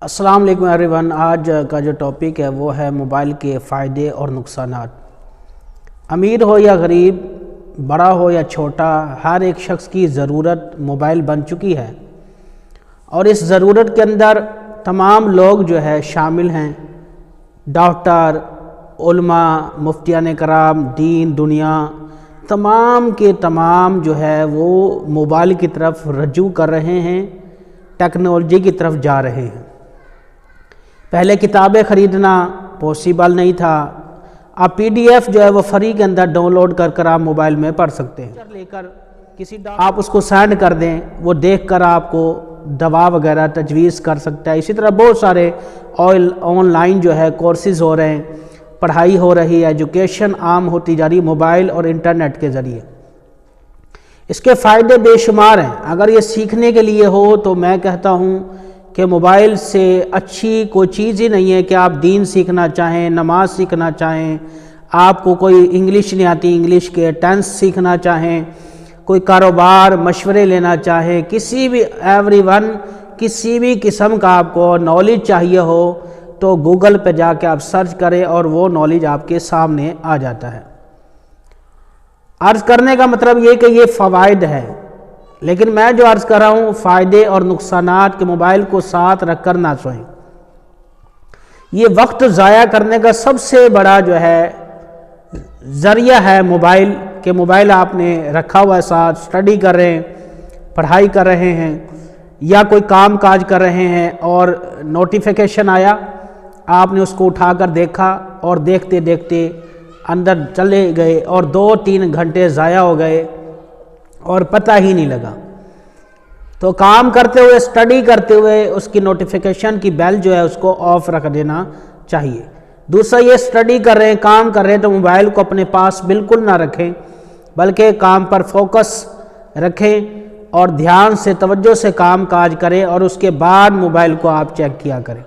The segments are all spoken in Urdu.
السلام علیکم ایوری ون۔ آج کا جو ٹاپک ہے وہ ہے موبائل کے فائدے اور نقصانات۔ امیر ہو یا غریب، بڑا ہو یا چھوٹا، ہر ایک شخص کی ضرورت موبائل بن چکی ہے، اور اس ضرورت کے اندر تمام لوگ جو ہے شامل ہیں۔ ڈاکٹر، علماء، مفتیان کرام، دین دنیا، تمام کے تمام جو ہے وہ موبائل کی طرف رجوع کر رہے ہیں، ٹیکنالوجی کی طرف جا رہے ہیں۔ پہلے کتابیں خریدنا پاسبل نہیں تھا، اب PDF جو ہے وہ فری کے اندر ڈاؤن لوڈ کر آپ موبائل میں پڑھ سکتے ہیں۔ لے کر آپ اس کو سینڈ کر دیں، وہ دیکھ کر آپ کو دوا وغیرہ تجویز کر سکتا ہے۔ اسی طرح بہت سارے آن لائن جو ہے کورسز ہو رہے ہیں، پڑھائی ہو رہی ہے، ایجوکیشن عام ہوتی جا رہی موبائل اور انٹرنیٹ کے ذریعے۔ اس کے فائدے بے شمار ہیں۔ اگر یہ سیکھنے کے لیے ہو تو میں کہتا ہوں کہ موبائل سے اچھی کوئی چیز ہی نہیں ہے کہ آپ دین سیکھنا چاہیں، نماز سیکھنا چاہیں، آپ کو کوئی انگلش نہیں آتی، انگلش کے ٹینس سیکھنا چاہیں، کوئی کاروبار مشورے لینا چاہیں، کسی بھی کسی بھی قسم کا آپ کو نالج چاہیے ہو تو گوگل پہ جا کے آپ سرچ کریں اور وہ نالج آپ کے سامنے آ جاتا ہے۔ عرض کرنے کا مطلب یہ کہ یہ فوائد ہے، لیکن میں جو عرض کر رہا ہوں فائدے اور نقصانات کے موبائل کو ساتھ رکھ کر نہ سوئیں۔ یہ وقت ضائع کرنے کا سب سے بڑا جو ہے ذریعہ ہے موبائل، کہ موبائل آپ نے رکھا ہوا ہے ساتھ، سٹڈی کر رہے ہیں، پڑھائی کر رہے ہیں، یا کوئی کام کاج کر رہے ہیں اور نوٹیفیکیشن آیا، آپ نے اس کو اٹھا کر دیکھا اور دیکھتے دیکھتے اندر چلے گئے اور 2-3 گھنٹے ضائع ہو گئے اور پتہ ہی نہیں لگا۔ تو کام کرتے ہوئے، سٹڈی کرتے ہوئے اس کی نوٹیفیکیشن کی بیل جو ہے اس کو آف رکھ دینا چاہیے۔ دوسرا، یہ سٹڈی کر رہے ہیں، کام کر رہے ہیں تو موبائل کو اپنے پاس بالکل نہ رکھیں، بلکہ کام پر فوکس رکھیں اور دھیان سے توجہ سے کام کاج کریں، اور اس کے بعد موبائل کو آپ چیک کیا کریں۔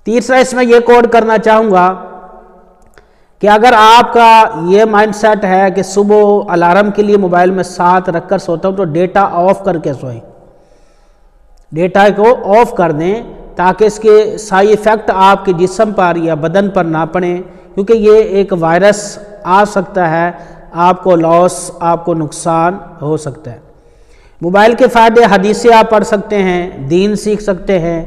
تیسرا، اس میں یہ کوڈ کرنا چاہوں گا کہ اگر آپ کا یہ مائنڈ سیٹ ہے کہ صبح الارم کے لیے موبائل میں ساتھ رکھ کر سوتا ہوں تو ڈیٹا آف کر کے سوئیں، ڈیٹا کو آف کر دیں تاکہ اس کے سائیڈ ایفیکٹ آپ کے جسم پر یا بدن پر نہ پڑیں، کیونکہ یہ ایک وائرس آ سکتا ہے، آپ کو لاس، آپ کو نقصان ہو سکتا ہے۔ موبائل کے فائدے، حدیثیں آپ پڑھ سکتے ہیں، دین سیکھ سکتے ہیں،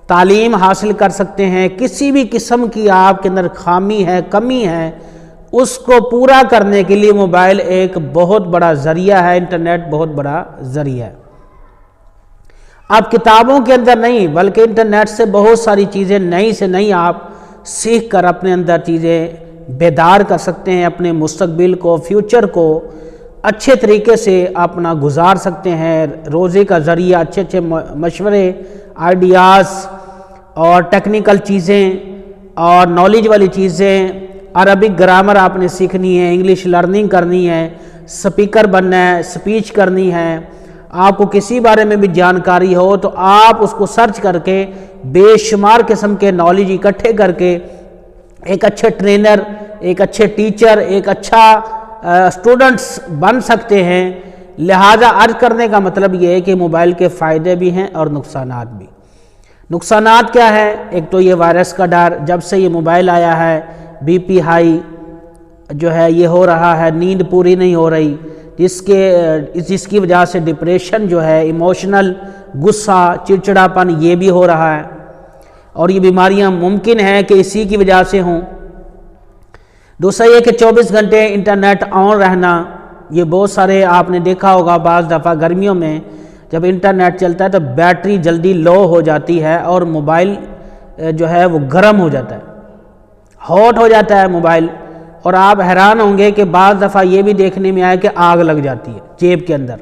تعلیم حاصل کر سکتے ہیں، کسی بھی قسم کی آپ کے اندر خامی ہے، کمی ہے، اس کو پورا کرنے کے لیے موبائل ایک بہت بڑا ذریعہ ہے، انٹرنیٹ بہت بڑا ذریعہ ہے۔ آپ کتابوں کے اندر نہیں بلکہ انٹرنیٹ سے بہت ساری چیزیں نئی سے نئی آپ سیکھ کر اپنے اندر چیزیں بیدار کر سکتے ہیں، اپنے مستقبل کو، فیوچر کو اچھے طریقے سے اپنا گزار سکتے ہیں۔ روزے کا ذریعہ، اچھے اچھے مشورے، آئیڈیاز اور ٹیکنیکل چیزیں اور نالج والی چیزیں، عربک گرامر آپ نے سیکھنی ہے، انگلش لرننگ کرنی ہے، سپیکر بننا ہے، سپیچ کرنی ہے، آپ کو کسی بارے میں بھی جانکاری ہو تو آپ اس کو سرچ کر کے بے شمار قسم کے نالج اکٹھے کر کے ایک اچھے ٹرینر، ایک اچھے ٹیچر، ایک اچھا اسٹوڈنٹس بن سکتے ہیں۔ لہذا عرض کرنے کا مطلب یہ ہے کہ موبائل کے فائدے بھی ہیں اور نقصانات بھی۔ نقصانات کیا ہے؟ ایک تو یہ وائرس کا ڈر، جب سے یہ موبائل آیا ہے BP ہائی جو ہے یہ ہو رہا ہے، نیند پوری نہیں ہو رہی، جس کی وجہ سے ڈپریشن جو ہے، ایموشنل غصہ، چڑچڑاپن یہ بھی ہو رہا ہے، اور یہ بیماریاں ممکن ہے کہ اسی کی وجہ سے ہوں۔ دوسرا یہ کہ 24 گھنٹے انٹرنیٹ آن رہنا، یہ بہت سارے آپ نے دیکھا ہوگا، بعض دفعہ گرمیوں میں جب انٹرنیٹ چلتا ہے تو بیٹری جلدی لو ہو جاتی ہے اور موبائل جو ہے وہ گرم ہو جاتا ہے، ہاٹ ہو جاتا ہے موبائل، اور آپ حیران ہوں گے کہ بعض دفعہ یہ بھی دیکھنے میں آیا کہ آگ لگ جاتی ہے جیب کے اندر۔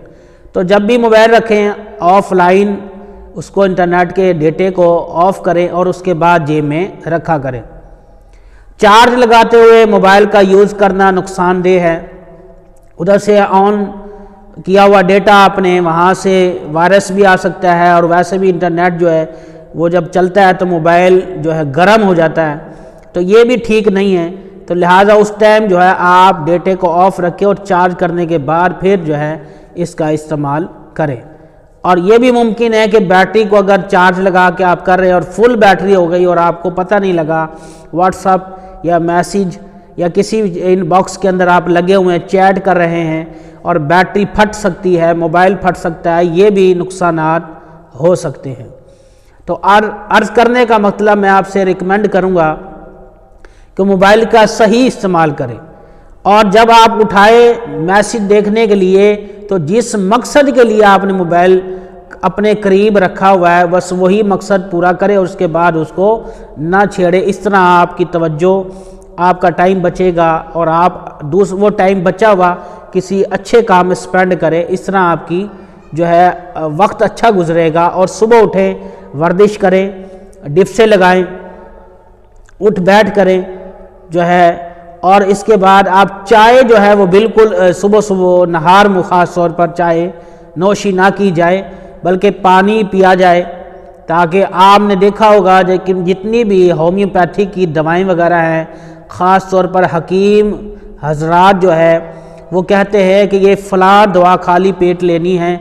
تو جب بھی موبائل رکھیں آف لائن اس کو، انٹرنیٹ کے ڈیٹے کو آف کریں اور اس کے بعد جیب میں رکھا کریں۔ چارج لگاتے ہوئے موبائل کا یوز کرنا نقصان دہ ہے، ادھر سے آن کیا ہوا ڈیٹا آپ نے، وہاں سے وائرس بھی آ سکتا ہے، اور ویسے بھی انٹرنیٹ جو ہے وہ جب چلتا ہے تو موبائل جو ہے گرم ہو جاتا ہے، تو یہ بھی ٹھیک نہیں ہے۔ تو لہٰذا اس ٹائم جو ہے آپ ڈیٹے کو آف رکھیں اور چارج کرنے کے بعد پھر جو ہے اس کا استعمال کریں۔ اور یہ بھی ممکن ہے کہ بیٹری کو اگر چارج لگا کے آپ کر رہے ہیں اور فل بیٹری ہو گئی اور آپ کو پتہ نہیں لگا، واٹس ایپ یا میسیج یا کسی ان باکس کے اندر آپ لگے ہوئے ہیں، چیٹ کر رہے ہیں اور بیٹری پھٹ سکتی ہے، موبائل پھٹ سکتا ہے، یہ بھی نقصانات ہو سکتے ہیں۔ تو عرض کرنے کا مطلب میں آپ سے ریکمینڈ کروں گا کہ موبائل کا صحیح استعمال کریں، اور جب آپ اٹھائے میسیج دیکھنے کے لیے تو جس مقصد کے لیے آپ نے موبائل اپنے قریب رکھا ہوا ہے بس وہی مقصد پورا کرے، اور اس کے بعد اس کو نہ چھیڑے۔ اس طرح آپ کی توجہ، آپ کا ٹائم بچے گا اور آپ وہ ٹائم بچا ہوا کسی اچھے کام میں سپینڈ کرے۔ اس طرح آپ کی جو ہے وقت اچھا گزرے گا، اور صبح اٹھیں، ورزش کریں، ڈپسے لگائیں، اٹھ بیٹھ کریں جو ہے، اور اس کے بعد آپ چائے جو ہے وہ بالکل صبح صبح نہار میں خاص طور پر چائے نوشی نہ کی جائے، بلکہ پانی پیا جائے، تاکہ آپ نے دیکھا ہوگا جتنی بھی ہومیوپیتھک کی دوائیں وغیرہ ہیں، خاص طور پر حکیم حضرات جو ہے وہ کہتے ہیں کہ یہ فلاں دوا خالی پیٹ لینی ہے،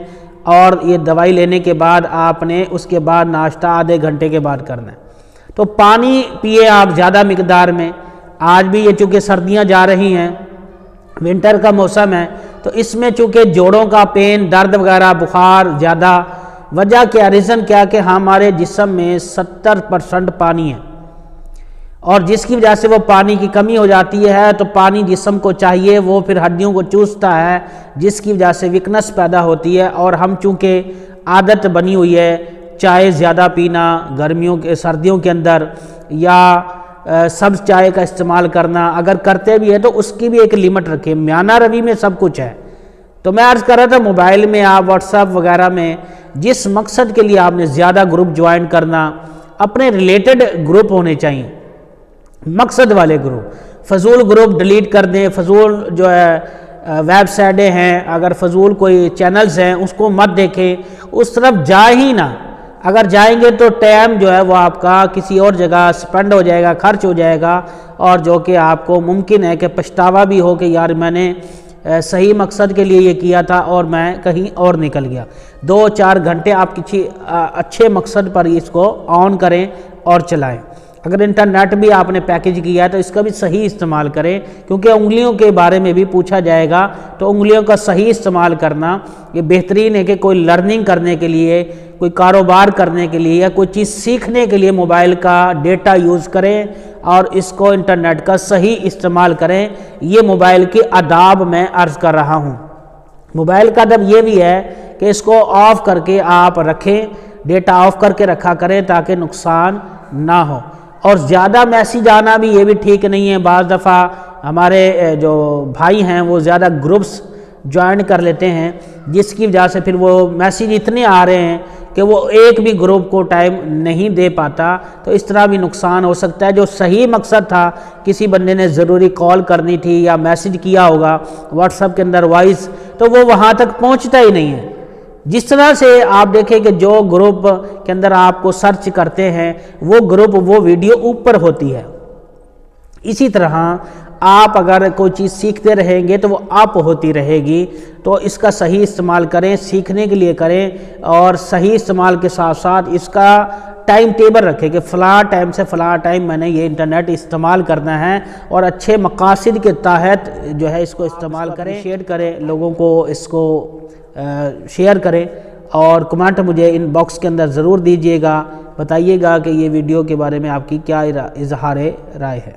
اور یہ دوائی لینے کے بعد آپ نے اس کے بعد ناشتہ آدھے گھنٹے کے بعد کرنا ہے۔ تو پانی پیے آپ زیادہ مقدار میں۔ آج بھی یہ چونکہ سردیاں جا رہی ہیں، ونٹر کا موسم ہے، تو اس میں چونکہ جوڑوں کا پین، درد وغیرہ، بخار زیادہ، وجہ کیا، ریزن کیا کہ ہمارے جسم میں 70% پانی ہے، اور جس کی وجہ سے وہ پانی کی کمی ہو جاتی ہے، تو پانی جسم کو چاہیے، وہ پھر ہڈیوں کو چوستا ہے، جس کی وجہ سے ویکنس پیدا ہوتی ہے۔ اور ہم چونکہ عادت بنی ہوئی ہے چائے زیادہ پینا سردیوں کے اندر، یا سبز چائے کا استعمال کرنا، اگر کرتے بھی ہے تو اس کی بھی ایک لمٹ رکھیں، میانہ روی میں سب کچھ ہے۔ تو میں عرض کر رہا تھا موبائل میں آپ واٹس ایپ وغیرہ میں جس مقصد کے لیے آپ نے زیادہ گروپ جوائن کرنا، اپنے ریلیٹڈ گروپ ہونے چاہیے، مقصد والے گروپ۔ فضول گروپ ڈیلیٹ کر دیں، فضول جو ہے ویب سائٹیں ہیں، اگر فضول کوئی چینلز ہیں اس کو مت دیکھیں، اس طرف جا ہی نہ۔ اگر جائیں گے تو ٹائم جو ہے وہ آپ کا کسی اور جگہ سپینڈ ہو جائے گا، خرچ ہو جائے گا، اور جو کہ آپ کو ممکن ہے کہ پچھتاوا بھی ہو کہ یار میں نے صحیح مقصد کے لیے یہ کیا تھا اور میں کہیں اور نکل گیا۔ 2-4 گھنٹے آپ کسی اچھے مقصد پر اس کو آن کریں اور چلائیں۔ اگر انٹرنیٹ بھی آپ نے پیکج کیا ہے تو اس کا بھی صحیح استعمال کریں، کیونکہ انگلیوں کے بارے میں بھی پوچھا جائے گا، تو انگلیوں کا صحیح استعمال کرنا یہ بہترین ہے کہ کوئی لرننگ کرنے کے لیے، کوئی کاروبار کرنے کے لیے، یا کوئی چیز سیکھنے کے لیے موبائل کا ڈیٹا یوز کریں اور اس کو انٹرنیٹ کا صحیح استعمال کریں۔ یہ موبائل کے آداب میں عرض کر رہا ہوں۔ موبائل کا ادب یہ بھی ہے کہ اس کو آف کر کے آپ رکھیں، ڈیٹا آف کر کے رکھا کریں تاکہ نقصان نہ ہو۔ اور زیادہ میسیج آنا بھی یہ بھی ٹھیک نہیں ہے۔ بعض دفعہ ہمارے جو بھائی ہیں وہ زیادہ گروپس جوائن کر لیتے ہیں، جس کی وجہ سے پھر وہ میسیج اتنے آ رہے ہیں کہ وہ ایک بھی گروپ کو ٹائم نہیں دے پاتا، تو اس طرح بھی نقصان ہو سکتا ہے۔ جو صحیح مقصد تھا، کسی بندے نے ضروری کال کرنی تھی یا میسیج کیا ہوگا واٹس ایپ کے اندر وائس، تو وہ وہاں تک پہنچتا ہی نہیں ہے۔ جس طرح سے آپ دیکھیں کہ جو گروپ کے اندر آپ کو سرچ کرتے ہیں وہ گروپ، وہ ویڈیو اوپر ہوتی ہے، اسی طرح آپ اگر کوئی چیز سیکھتے رہیں گے تو وہ اپ ہوتی رہے گی۔ تو اس کا صحیح استعمال کریں، سیکھنے کے لیے کریں، اور صحیح استعمال کے ساتھ ساتھ اس کا ٹائم ٹیبل رکھیں کہ فلاں ٹائم سے فلاں ٹائم میں نے یہ انٹرنیٹ استعمال کرنا ہے، اور اچھے مقاصد کے تحت جو ہے اس کو استعمال کریں۔ شیئر کریں، لوگوں کو اس کو شیئر کریں، اور کمنٹ مجھے ان باکس کے اندر ضرور دیجیے گا، بتائیے گا کہ یہ ویڈیو کے بارے میں آپ کی کیا اظہار رائے ہے۔